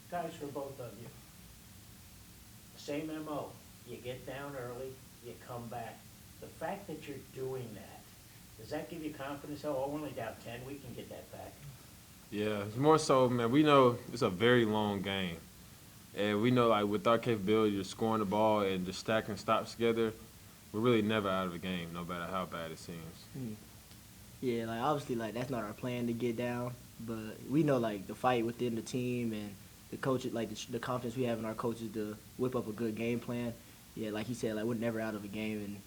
Guys, for both of you, same MO. You get down early, you come back. The fact that you're doing that, does that give you confidence? Oh, we're only down 10, we can get that back. Yeah, it's more so, man. We know it's a very long game, and we know like with our capability of scoring the ball and just stacking stops together, we're really never out of a game, no matter how bad it seems. Hmm. Yeah, like obviously, like that's not our plan to get down, but we know like the fight within the team and the coaches, like the confidence we have in our coaches to whip up a good game plan. Yeah, like he said, like we're never out of a game, and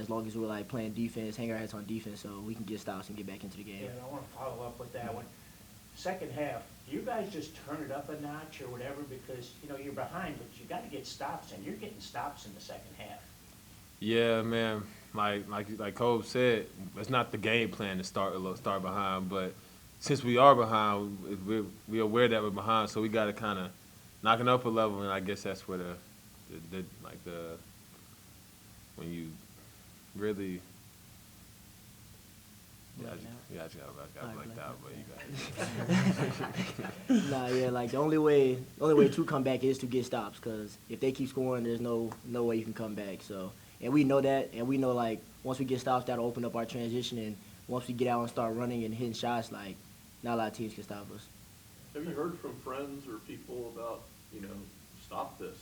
as long as we're like playing defense, hang our heads on defense, so we can get stops and get back into the Yeah, game. and I want to follow up with that one. Second half, do you guys just turn it up a notch or whatever? Because, you know, you're behind, but you got to get stops, and you're getting stops in the second half. Yeah, man. Like Cole said, it's not the game plan to start behind, but since we are behind, we're aware that we're behind, so we got to kind of knock it up a level, and I guess that's where the like the when you really yeah, Right I just got Alright, blacked out, but you got now. Nah, yeah, like the only way to come back is to get stops, cause if they keep scoring, there's no way you can come back. So, and we know that, and we know like once we get stops, that'll open up our transition, and once we get out and start running and hitting shots, like not a lot of teams can stop us. Have you heard from friends or people about, stop this?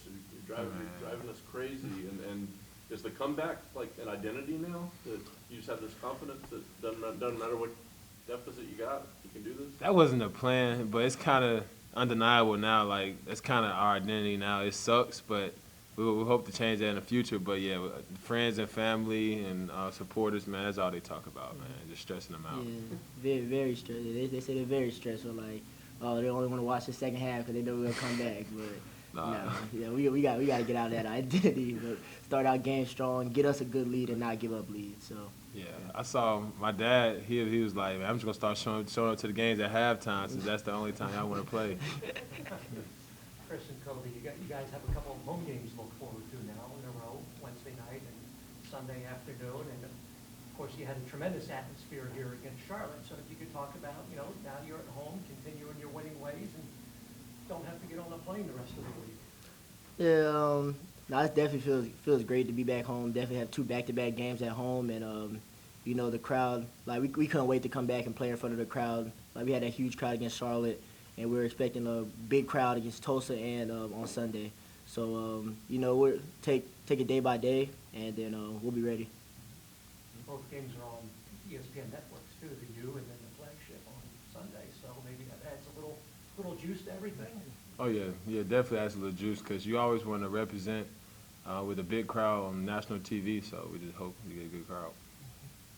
You're driving us crazy, and is the comeback like an identity now that you just have this confidence that doesn't matter what deficit you got, you can do this? that wasn't a plan, but it's kind of undeniable now. Like it's kind of our identity now. It sucks, but we hope to change that in the future. But yeah, friends and family and supporters, man, that's all they talk about, man. Just stressing them out. Yeah, very stressful. They say they're very stressful. Like, oh, they only want to watch the second half because they know we're gonna come back. But Nah. no, yeah, we got to get out of that identity. But start our game strong, get us a good lead, and not give up leads. So. Yeah, I saw my dad. He was like, man, I'm just gonna start showing up to the games at halftime since that's the only time y'all want to play. Chris and Kobe, you guys have a couple of home games to look forward to now in a row, Wednesday night and Sunday afternoon. And of course, you had a tremendous atmosphere here against Charlotte. So if you could talk about, now you're at home, continuing your winning ways, and don't have to get on a plane the rest of the week. Yeah, no, it definitely feels great to be back home. Definitely have two back-to-back games at home, and the crowd. Like we couldn't wait to come back and play in front of the crowd. Like we had that huge crowd against Charlotte, and we were expecting a big crowd against Tulsa and on Sunday. So we're take it day by day, and then we'll be ready. Both games are on ESPN networks too, the U and then the flagship on Sunday. So maybe that adds a little juice to everything. Oh yeah, definitely adds a little juice because you always want to represent with a big crowd on national TV. So we just hope we get a good crowd.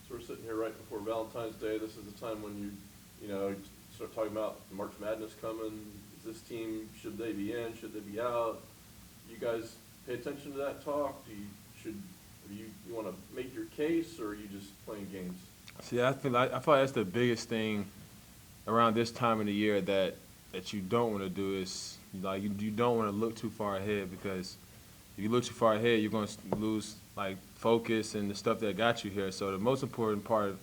So we're sitting here right before Valentine's Day. This is the time when you start talking about March Madness coming. Is this team, should they be in? Should they be out? You guys pay attention to that talk? Do you want to make your case, or are you just playing games? See, I feel like that's the biggest thing around this time of the year that you don't want to do is like you don't want to look too far ahead because if you look too far ahead, you're going to lose like focus and the stuff that got you here. So the most important part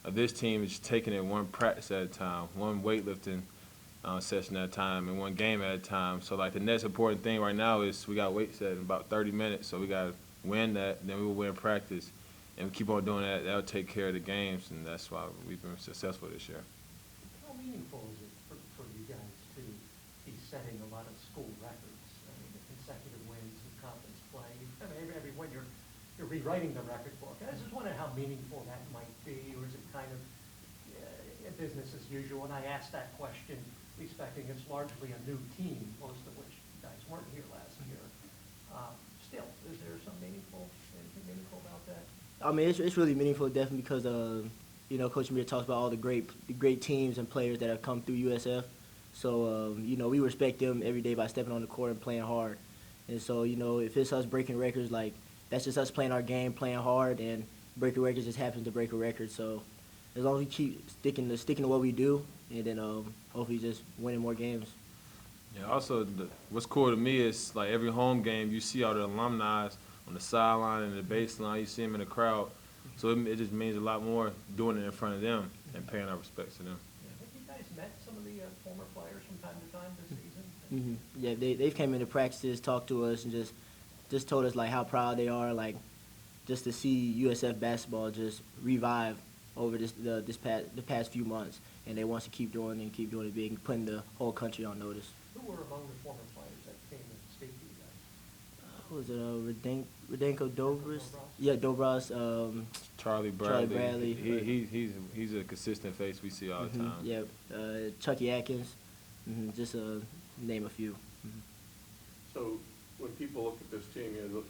of this team is just taking it one practice at a time, one weightlifting session at a time, and one game at a time. So like the next important thing right now is we got weight set in about 30 minutes, so we got to win that, then we will win practice, and we keep on doing that. That'll take care of the games, and that's why we've been successful this year. How meaningful is it for you guys to be setting a lot of school records? I mean, the consecutive wins in conference play. I mean, every win you're rewriting the record book. I just wonder how meaningful that might be, or is it kind of business as usual? And I asked that question expecting it's largely a new team, most of which you guys weren't here last year. Still, is there anything meaningful about that? I mean, it's really meaningful, definitely because Coach Amir talks about all the great teams and players that have come through USF. So we respect them every day by stepping on the court and playing hard. And so if it's us breaking records, like that's just us playing our game, playing hard, and breaking records just happens to break a record. So as long as we keep sticking to what we do, and then hopefully just winning more games. Yeah. Also, what's cool to me is like every home game, you see all the alumni on the sideline and the baseline. You see them in the crowd, so it just means a lot more doing it in front of them and paying our respects to them. Have you guys met some of the former players from time to time this season? Yeah, they've came into practices, talked to us, and just told us like how proud they are, like just to see USF basketball just revive over the past few months, and they want to keep doing it big, and putting the whole country on notice. Who were among the former players that came to speak to you guys? What was it Redenko Dobras? Dobras? Yeah, Dobras. Charlie Bradley. Bradley. He's a consistent face we see all the time. Yeah, Chucky Atkins. Just name a few. So when people look at this team, you know, look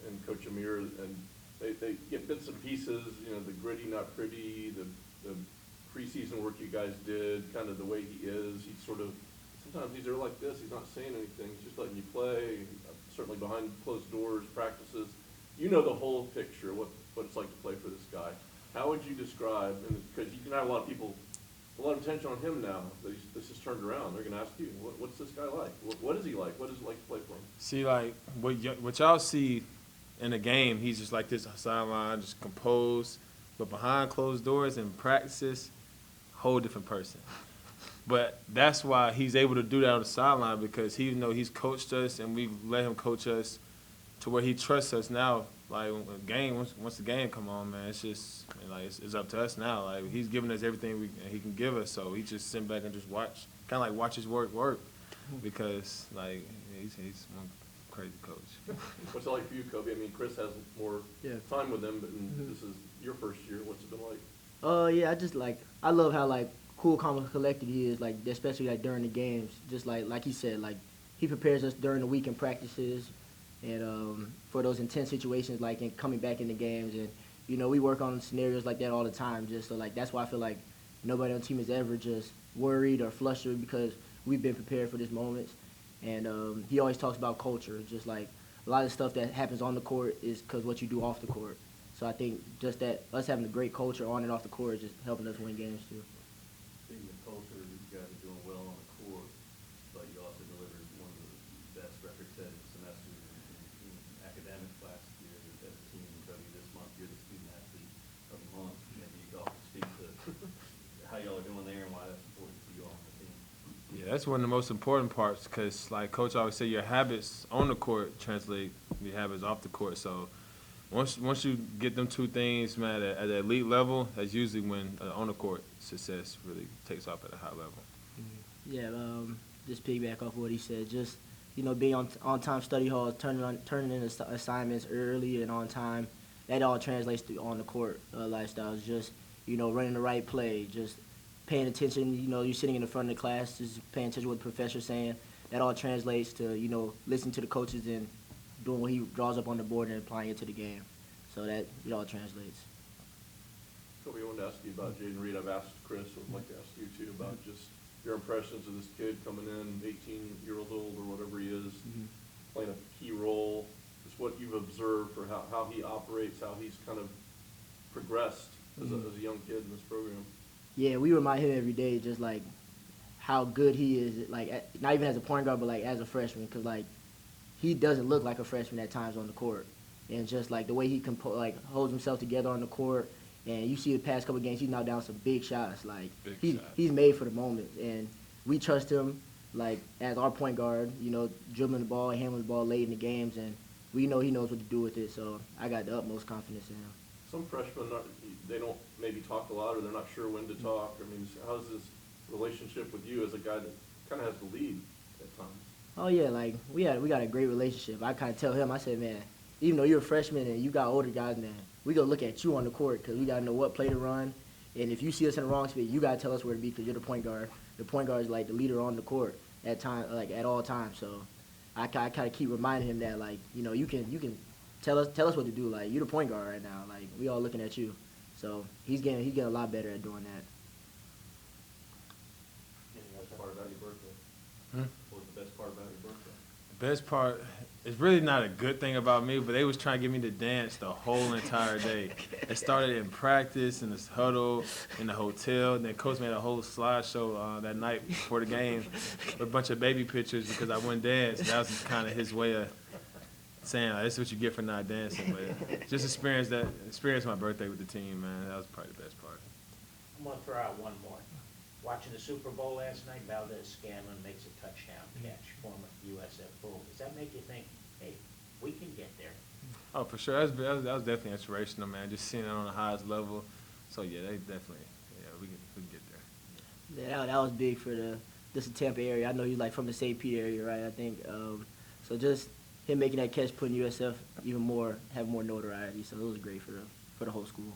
and Coach Amir, and they get bits and pieces, you know, the gritty, not pretty, the preseason work you guys did, kind of the way he is. He's sort of, sometimes he's there like this, he's not saying anything, he's just letting you play, certainly behind closed doors, practices. You know the whole picture, what it's like to play for this guy. How would you describe, and because you can have a lot of people, a lot of attention on him now, that this is turned around. They're going to ask you, what's this guy like? What is he like? What is it like to play for him? See, like, what y'all see in the game, he's just like this sideline, just composed. But behind closed doors in practices, whole different person. But that's why he's able to do that on the sideline, because he he's coached us, and we let him coach us to where he trusts us now. Like, once the game come on, man, it's just, like, it's up to us now. Like, he's giving us everything he can give us, so he just sit back and just watch, kind of like watch his work, because, like, he's one crazy coach. What's it like for you, Kobe? I mean, Chris has more time with him, but this is your first year. What's it been like? Yeah, I love how, like, cool, calm, and collected he is, like, especially, like, during the games. Just, like he said, like, he prepares us during the week in practices, and for those intense situations, like in coming back in the games, and we work on scenarios like that all the time. Just so like that's why I feel like nobody on the team is ever just worried or flustered, because we've been prepared for this moment. And he always talks about culture, just like a lot of stuff that happens on the court is because what you do off the court. So I think just that us having a great culture on and off the court is just helping us win games too. Speaking of culture, you guys are doing well on the court, but you also delivered one of the best record-setting semesters in academic last year as a team. Cody, this month you're the student athlete of the month. Maybe you can speak to how y'all are doing there and why that's important to you all on the team. Yeah, that's one of the most important parts, because, like Coach always say, your habits on the court translate your habits off the court. So once you get them two things, man, at the elite level, that's usually when on the court success really takes off at a high level. Yeah, just piggyback off what he said. Just being on time study hall, turning in assignments early and on time. That all translates to on the court lifestyles. Just running the right play, just paying attention. You're sitting in the front of the class, just paying attention to what the professor's saying. That all translates to listening to the coaches and doing what he draws up on the board and applying it to the game. So that it all translates. Kobe, I wanted to ask you about Jaden Reed. I've asked Chris. I'd like to ask you too about just your impressions of this kid coming in, 18 years old or whatever he is, playing a key role. Just what you've observed for how he operates, how he's kind of progressed as a young kid in this program. Yeah, we remind him every day just like how good he is. Like not even as a point guard, but like as a freshman, because like he doesn't look like a freshman at times on the court, and just like the way he holds himself together on the court. And you see the past couple of games, he's knocked down some big shots. Like he's made for the moment, and we trust him like as our point guard. Dribbling the ball, handling the ball late in the games, and we know he knows what to do with it. So I got the utmost confidence in him. Some freshmen, they don't maybe talk a lot, or they're not sure when to talk. I mean, how's his relationship with you as a guy that kind of has the lead at times? Oh yeah, like we got a great relationship. I kind of tell him, I said, man, even though you're a freshman and you got older guys, man, we gonna look at you on the court because we gotta know what play to run. And if you see us in the wrong spot, you gotta tell us where to be because you're the point guard. The point guard is like the leader on the court at all times. So I kind of keep reminding him that like you can tell us what to do. Like you're the point guard right now. Like we all looking at you. So he's getting a lot better at doing that. Best part about your birthday? What was the best part about your birthday? The best part is really not a good thing about me, but they was trying to get me to dance the whole entire day. It started in practice, in this huddle, in the hotel, and then Coach made a whole slideshow that night before the game with a bunch of baby pictures because I wouldn't dance. That was just kind of his way of saying, like, this is what you get for not dancing. But just experience my birthday with the team, man. That was probably the best part. I'm going to throw out one more. Watching the Super Bowl last night, Valdez Scanlon makes a touchdown former USF Bull. Does that make you think, hey, we can get there? Oh, for sure. That was definitely inspirational, man. Just seeing it on the highest level. So yeah, they definitely, yeah, we can get there. Yeah, that was big for the Tampa area. I know you like from the St. Pete area, right? I think so. Just him making that catch, putting USF even more have more notoriety. So it was great for the whole school.